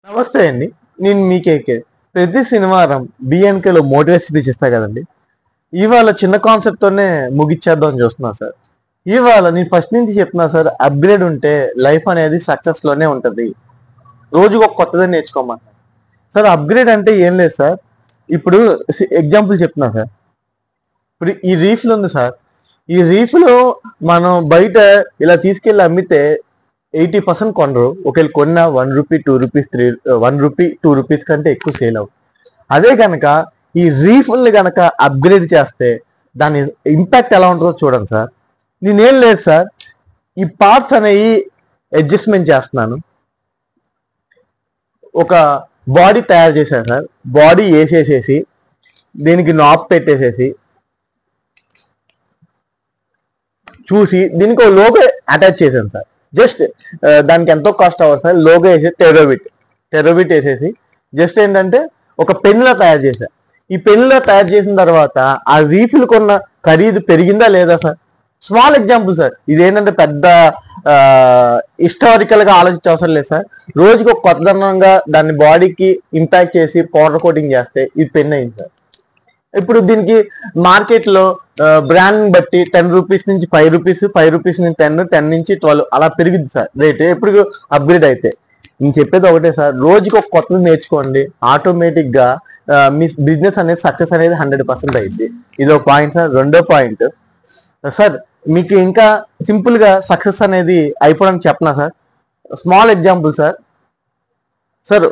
నమస్తే అండి. నేను మీ కేకే. ప్రతి శనివారం బిఎన్కేలో మోటివేషన్ స్పీచ్ ఇస్తా కదండి. ఇవాళ చిన్న కాన్సెప్ట్తోనే ముగిచ్చేద్దాం అని చూస్తున్నా సార్. ఇవాళ నేను ఫస్ట్ నుంచి చెప్తున్నా సార్, అప్గ్రేడ్ ఉంటే లైఫ్ అనేది సక్సెస్లోనే ఉంటుంది. రోజుకు ఒక కొత్తదే నేర్చుకోమన్నా సార్. అప్గ్రేడ్ అంటే ఏం లేదు సార్. ఇప్పుడు ఎగ్జాంపుల్ చెప్తున్నా సార్. ఇప్పుడు ఈ రీఫ్లు ఉంది సార్. ఈ రీఫ్లో మనం బయట ఇలా తీసుకెళ్ళి అమ్మితే 80% కొనరు. ఒకవేళ కొన్న ₹1, ₹2, ₹3, ₹1, ₹2 కంటే ఎక్కువ సేల్ అవ్వదు. అదే కనుక ఈ రీఫుల్ని కనుక అప్గ్రేడ్ చేస్తే దాని ఇంపాక్ట్ ఎలా ఉంటుందో చూడండి సార్. నేనేం లేదు సార్, ఈ పార్ట్స్ అనేవి అడ్జస్ట్మెంట్ చేస్తున్నాను. ఒక బాడీ తయారు చేశాను సార్. బాడీ వేసేసేసి దీనికి నాబ్ పెట్టేసేసి చూసి దీనికి ఒక లోగో అటాచ్ చేశాను సార్. జస్ట్ దానికి ఎంతో కాస్ట్ అవ్వదు సార్. లోగో వేసి టెరోబిట్ వేసేసి జస్ట్ ఏంటంటే ఒక పెన్నులా తయారు చేశా. ఈ పెన్నులా తయారు చేసిన తర్వాత ఆ రీఫిల్ కొన్న ఖరీదు పెరిగిందా లేదా సార్? Small example sir. ఇదేంటంటే పెద్ద హిస్టారికల్ గా ఆలోచించే అవసరం లేదు సార్. రోజుకి ఒక కొత్తదనంగా దాన్ని బాడీకి ఇంపాక్ట్ చేసి పౌడర్ కోటింగ్ చేస్తే ఇది పెన్ అయింది సార్. ఇప్పుడు దీనికి మార్కెట్ లో బ్రాండ్ బట్టి ₹10 నుంచి ₹5, ₹5 నుంచి 10, 10 నుంచి 12 అలా పెరిగింది సార్ రేట్. ఎప్పుడు అప్గ్రేడ్ అయితే నేను చెప్పేది ఒకటే సార్, రోజుకి ఒక కొత్తది నేర్చుకోండి. ఆటోమేటిక్ గా మీ బిజినెస్ అనేది సక్సెస్ అనేది 100% అయింది. ఇది ఒక పాయింట్ సార్. రెండో పాయింట్ సార్, మీకు ఇంకా సింపుల్ గా సక్సెస్ అనేది అయిపోవడానికి చెప్పనా sir. Small example sir. Sir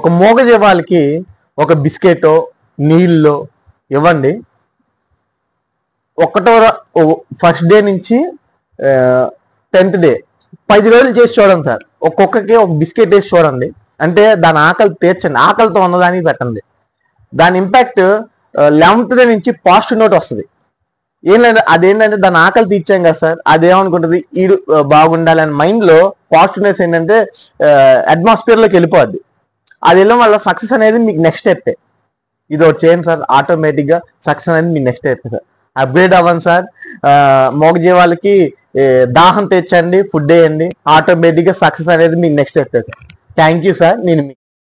ఒక మూగజీవాలకి ఒక బిస్కెటో నీళ్ళో ఇవ్వండి. ఫస్ట్ డే నుంచి 10th డే 10 రోజులు చేసి చూడండి సార్. ఒక్కొక్కకి ఒక బిస్కెట్ వేసి చూడండి. అంటే దాని ఆకలి తీర్చండి. ఆకలితో ఉన్నదానికి పెట్టండి. దాని ఇంపాక్ట్ 11th డే నుంచి పాజిటివ్ నోట్ వస్తుంది. ఏం లేదు, అదేంటంటే దాని ఆకలి తీర్చాం కదా సార్. అదేమనుకుంటుంది, ఈడు బాగుండాలి అని మైండ్ లో పాజిటివ్నెస్ ఏంటంటే అట్మాస్ఫియర్ లోకి వెళ్ళిపోద్ది. అది వెళ్ళడం వల్ల సక్సెస్ అనేది మీకు నెక్స్ట్ స్టెప్. ఇది ఒకటి చేయండి సార్. ఆటోమేటిక్ గా సక్సెస్ అనేది మీ నెక్స్ట్ స్టెప్ సార్. అప్గ్రేడ్ అవ్వండి సార్. మోగజీవాలకి దాహం తెచ్చండి, ఫుడ్ వేయండి. ఆటోమేటిక్ గా సక్సెస్ అనేది మీకు next step sir. Thank you sir. నేను